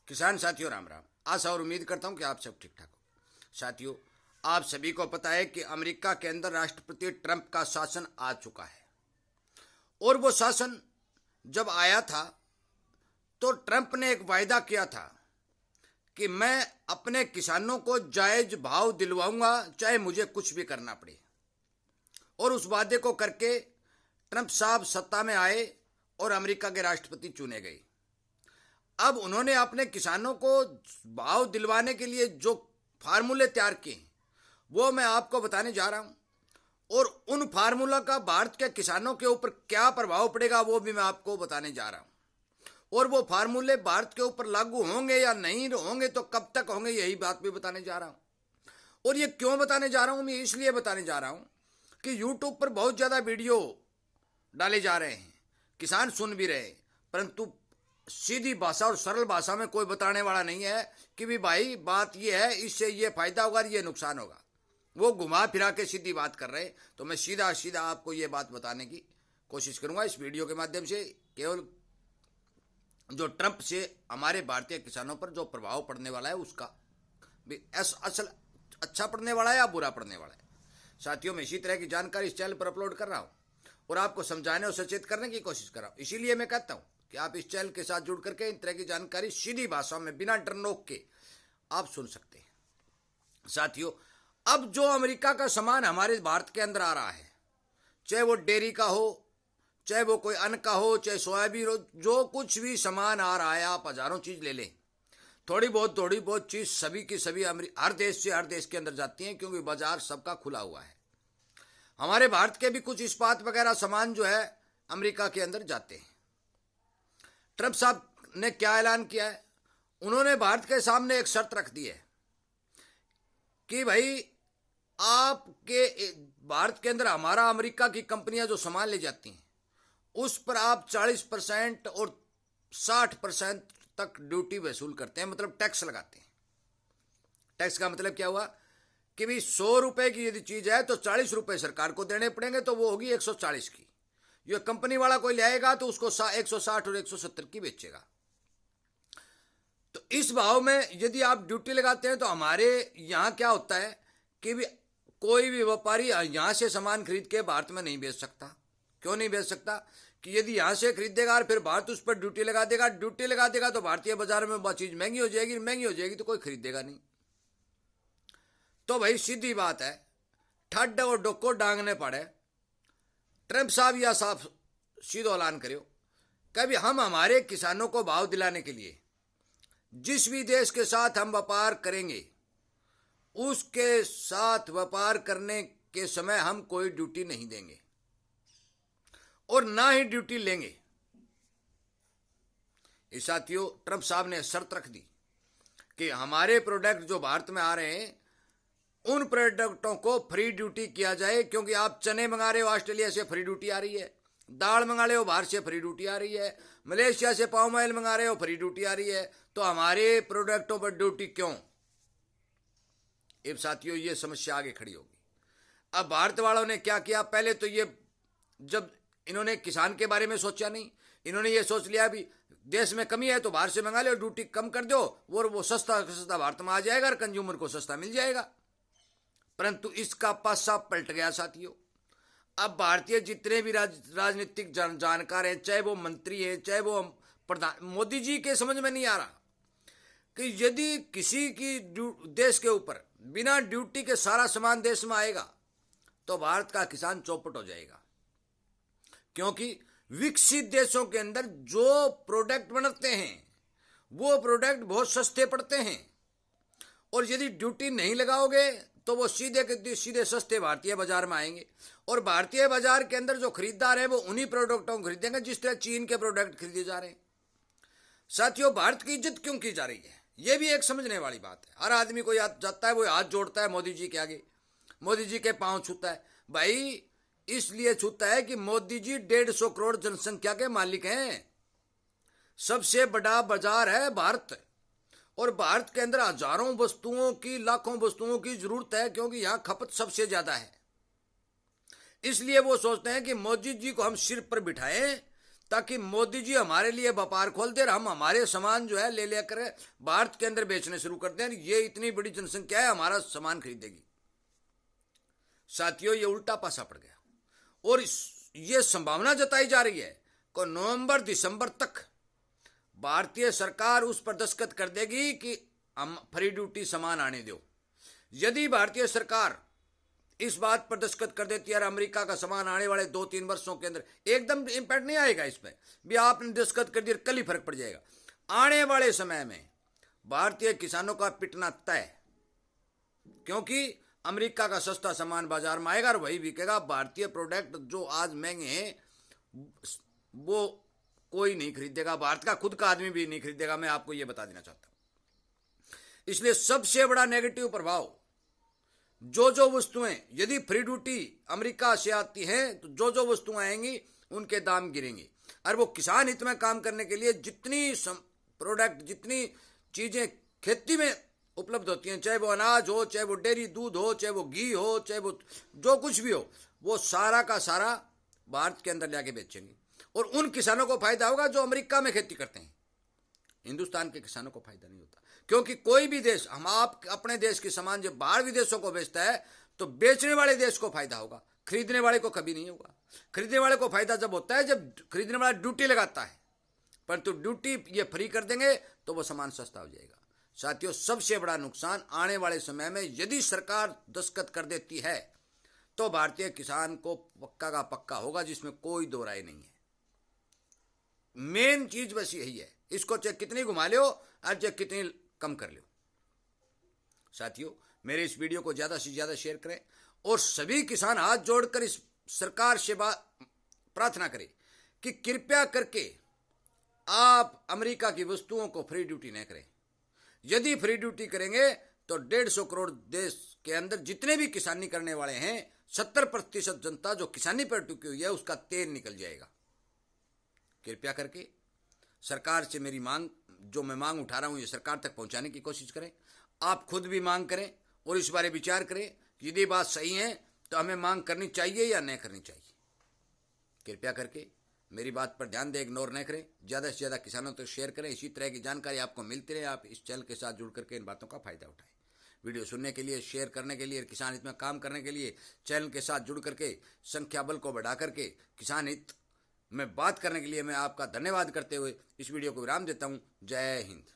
किसान साथियों राम राम। आशा और उम्मीद करता हूं कि आप सब ठीक ठाक हो। साथियों, आप सभी को पता है कि अमेरिका के अंदर राष्ट्रपति ट्रंप का शासन आ चुका है। और वो शासन जब आया था तो ट्रंप ने एक वायदा किया था कि मैं अपने किसानों को जायज भाव दिलवाऊंगा, चाहे मुझे कुछ भी करना पड़े। और उस वादे को करके ट्रंप साहब सत्ता में आए और अमेरिका के राष्ट्रपति चुने गए। अब उन्होंने अपने किसानों को भाव दिलवाने के लिए जो फार्मूले तैयार किए वो मैं आपको बताने जा रहा हूं। और उन फार्मूला का भारत के किसानों के ऊपर क्या प्रभाव पड़ेगा वो भी मैं आपको बताने जा रहा हूं। और वो फार्मूले भारत के ऊपर लागू होंगे या नहीं होंगे, तो कब तक होंगे, यही बात भी बताने जा रहा हूं। और ये क्यों बताने जा रहा हूं, मैं इसलिए बताने जा रहा हूं कि यूट्यूब पर बहुत ज्यादा वीडियो डाले जा रहे हैं, किसान सुन भी रहे, परंतु सीधी भाषा और सरल भाषा में कोई बताने वाला नहीं है कि भी भाई बात ये है, इससे ये फायदा होगा, ये नुकसान होगा। वो घुमा फिरा के सीधी बात कर रहे हैं। तो मैं सीधा सीधा आपको ये बात बताने की कोशिश करूंगा इस वीडियो के माध्यम से। केवल जो ट्रंप से हमारे भारतीय किसानों पर जो प्रभाव पड़ने वाला है उसका भी असल अच्छा पड़ने वाला है या बुरा पड़ने वाला है। साथियों, मैं इसी तरह की जानकारी इस चैनल पर अपलोड कर रहा हूं और आपको समझाने और सचेत करने की कोशिश कर रहा हूं। इसीलिए मैं कहता हूं कि आप इस चैनल के साथ जुड़ करके इन तरह की जानकारी सीधी भाषा में बिना डर नोक के आप सुन सकते हैं। साथियों, अब जो अमेरिका का सामान हमारे भारत के अंदर आ रहा है, चाहे वो डेयरी का हो, चाहे वो कोई अन्न का हो, चाहे सोयाबीन हो, जो कुछ भी सामान आ रहा है, आप हजारों चीज ले लें, थोड़ी बहुत चीज सभी की सभी हर देश से हर देश के अंदर जाती हैं, क्योंकि बाजार सबका खुला हुआ है। हमारे भारत के भी कुछ इस्पात वगैरह सामान जो है अमेरिका के अंदर जाते हैं। ट्रंप साहब ने क्या ऐलान किया है, उन्होंने भारत के सामने एक शर्त रख दी है कि भाई आपके भारत के अंदर हमारा अमेरिका की कंपनियां जो सामान ले जाती हैं उस पर आप 40% और 60% तक ड्यूटी वसूल करते हैं, मतलब टैक्स लगाते हैं। टैक्स का मतलब क्या हुआ कि भाई 100 रुपए की यदि चीज है तो 40 रुपए सरकार को देने पड़ेंगे, तो वो होगी 140 की। ये कंपनी वाला कोई लाएगा तो उसको 160 और 170 की बेचेगा। तो इस भाव में यदि आप ड्यूटी लगाते हैं तो हमारे यहां क्या होता है कि भी कोई भी व्यापारी यहां से सामान खरीद के भारत में नहीं बेच सकता। क्यों नहीं बेच सकता कि यदि यहां से खरीदेगा और फिर भारत उस पर ड्यूटी लगा देगा तो भारतीय बाजार में वो चीज महंगी हो जाएगी तो कोई खरीदेगा नहीं। तो भाई सीधी बात है, ठड और डोको डांगने पड़े। ट्रंप साहब या साफ सीधो ऐलान करियो कभी हम हमारे किसानों को भाव दिलाने के लिए जिस भी देश के साथ हम व्यापार करेंगे उसके साथ व्यापार करने के समय हम कोई ड्यूटी नहीं देंगे और ना ही ड्यूटी लेंगे। इस साथियों, ट्रंप साहब ने शर्त रख दी कि हमारे प्रोडक्ट जो भारत में आ रहे हैं उन प्रोडक्टों को फ्री ड्यूटी किया जाए, क्योंकि आप चने मंगा रहे हो ऑस्ट्रेलिया से, फ्री ड्यूटी आ रही है। दाल मंगा रहे हो बाहर से, फ्री ड्यूटी आ रही है। मलेशिया से पाम ऑयल मंगा रहे हो, फ्री ड्यूटी आ रही है। तो हमारे प्रोडक्टों पर ड्यूटी क्यों? अब साथियों, ये समस्या आगे खड़ी होगी। अब भारत वालों ने क्या किया, पहले तो ये जब इन्होंने किसान के बारे में सोचा नहीं, इन्होंने ये सोच लिया भी देश में कमी है तो बाहर से मंगा लो, ड्यूटी कम कर दो, वो सस्ता भारत में आ जाएगा और कंज्यूमर को सस्ता मिल जाएगा। परंतु इसका पासा पलट गया साथियों। अब भारतीय जितने भी राजनीतिक जानकार हैं, चाहे वो मंत्री हैं, चाहे वो प्रधान, मोदी जी के समझ में नहीं आ रहा कि यदि किसी की देश के ऊपर बिना ड्यूटी के सारा सामान देश में आएगा तो भारत का किसान चौपट हो जाएगा। क्योंकि विकसित देशों के अंदर जो प्रोडक्ट बनते हैं वो प्रोडक्ट बहुत सस्ते पड़ते हैं, और यदि ड्यूटी नहीं लगाओगे तो वो सीधे सस्ते भारतीय बाजार में आएंगे। और भारतीय बाजार के अंदर जो खरीदार है वो उन्हीं प्रोडक्टों को खरीदेंगे जिस तरह चीन के प्रोडक्ट खरीदे जा रहे हैं। साथियों, भारत की इज्जत क्यों की जा रही है, ये भी एक समझने वाली बात है। हर आदमी को याद जाता है, वो हाथ जोड़ता है मोदी जी के आगे, मोदी जी के पांव छूता है। भाई इसलिए छूता है कि मोदी जी 150 करोड़ जनसंख्या के मालिक हैं, सबसे बड़ा बाजार है भारत, और भारत के अंदर हजारों वस्तुओं की, लाखों वस्तुओं की जरूरत है, क्योंकि यहां खपत सबसे ज्यादा है। इसलिए वो सोचते हैं कि मोदी जी को हम सिर पर बिठाएं ताकि मोदी जी हमारे लिए व्यापार खोल दे और हम हमारे सामान जो है ले लेकर भारत के अंदर बेचने शुरू कर दें। ये इतनी बड़ी जनसंख्या है, हमारा सामान खरीदेगी। साथियों, ये उल्टा पासा पड़ गया और ये संभावना जताई जा रही है कि नवंबर दिसंबर तक भारतीय सरकार उस पर दस्तखत कर देगी कि हम फ्री ड्यूटी सामान आने दो। यदि भारतीय सरकार इस बात पर दस्तखत कर देती है, अमेरिका का सामान आने वाले 2-3 वर्षों के अंदर एकदम इंपैक्ट नहीं आएगा, इसमें भी आपने दस्तखत कर दिया कल ही फर्क पड़ जाएगा। आने वाले समय में भारतीय किसानों का पिटना तय, क्योंकि अमेरिका का सस्ता सामान बाजार में आएगा और वही बिकेगा। भारतीय प्रोडक्ट जो आज महंगे हैं वो कोई नहीं खरीदेगा, भारत का खुद का आदमी भी नहीं खरीदेगा, मैं आपको यह बता देना चाहता हूं। इसलिए सबसे बड़ा नेगेटिव प्रभाव, जो वस्तुएं यदि फ्री ड्यूटी अमेरिका से आती हैं तो जो वस्तुएं आएंगी उनके दाम गिरेंगे। और वो किसान हित में काम करने के लिए जितनी प्रोडक्ट, जितनी चीजें खेती में उपलब्ध होती हैं, चाहे वो अनाज हो, चाहे वो डेयरी दूध हो, चाहे वो घी हो, चाहे वो जो कुछ भी हो, वो सारा का सारा भारत के अंदर लाके बेचेंगे। और उन किसानों को फायदा होगा जो अमेरिका में खेती करते हैं। हिंदुस्तान के किसानों को फायदा नहीं होता, क्योंकि कोई भी देश, हम आप अपने देश के सामान जब बाहर विदेशों को बेचता है तो बेचने वाले देश को फायदा होगा, खरीदने वाले को कभी नहीं होगा। खरीदने वाले को फायदा जब होता है जब खरीदने वाला ड्यूटी लगाता है, परंतु ड्यूटी ये फ्री कर देंगे तो वो सामान सस्ता हो जाएगा। साथियों, सबसे बड़ा नुकसान आने वाले समय में यदि सरकार दस्तखत कर देती है तो भारतीय किसान को पक्का का पक्का होगा, जिसमें कोई दो राय नहीं है। मेन चीज बस यही है, इसको चाहे कितनी घुमा लो और चाहे कितनी कम कर लो। साथियों, मेरे इस वीडियो को ज्यादा से ज्यादा शेयर करें और सभी किसान हाथ जोड़कर इस सरकार से प्रार्थना करें कि कृपया करके आप अमेरिका की वस्तुओं को फ्री ड्यूटी न करें। यदि फ्री ड्यूटी करेंगे तो 150 करोड़ देश के अंदर जितने भी किसानी करने वाले हैं 70% जनता जो किसानी पर टिकी हुई है उसका तेल निकल जाएगा। कृपया करके सरकार से मेरी मांग, जो मैं मांग उठा रहा हूं, ये सरकार तक पहुंचाने की कोशिश करें। आप खुद भी मांग करें और इस बारे विचार करें कि यदि बात सही है तो हमें मांग करनी चाहिए या नहीं करनी चाहिए। कृपया करके मेरी बात पर ध्यान दें, इग्नोर न करें, ज़्यादा से ज़्यादा किसानों तक शेयर करें। इसी तरह की जानकारी आपको मिलती रहे, आप इस चैनल के साथ जुड़ करके इन बातों का फायदा उठाएं। वीडियो सुनने के लिए, शेयर करने के लिए, किसान हित में काम करने के लिए चैनल के साथ जुड़ करके संख्या बल को बढ़ा करके किसान हित में बात करने के लिए मैं आपका धन्यवाद करते हुए इस वीडियो को विराम देता हूं। जय हिंद।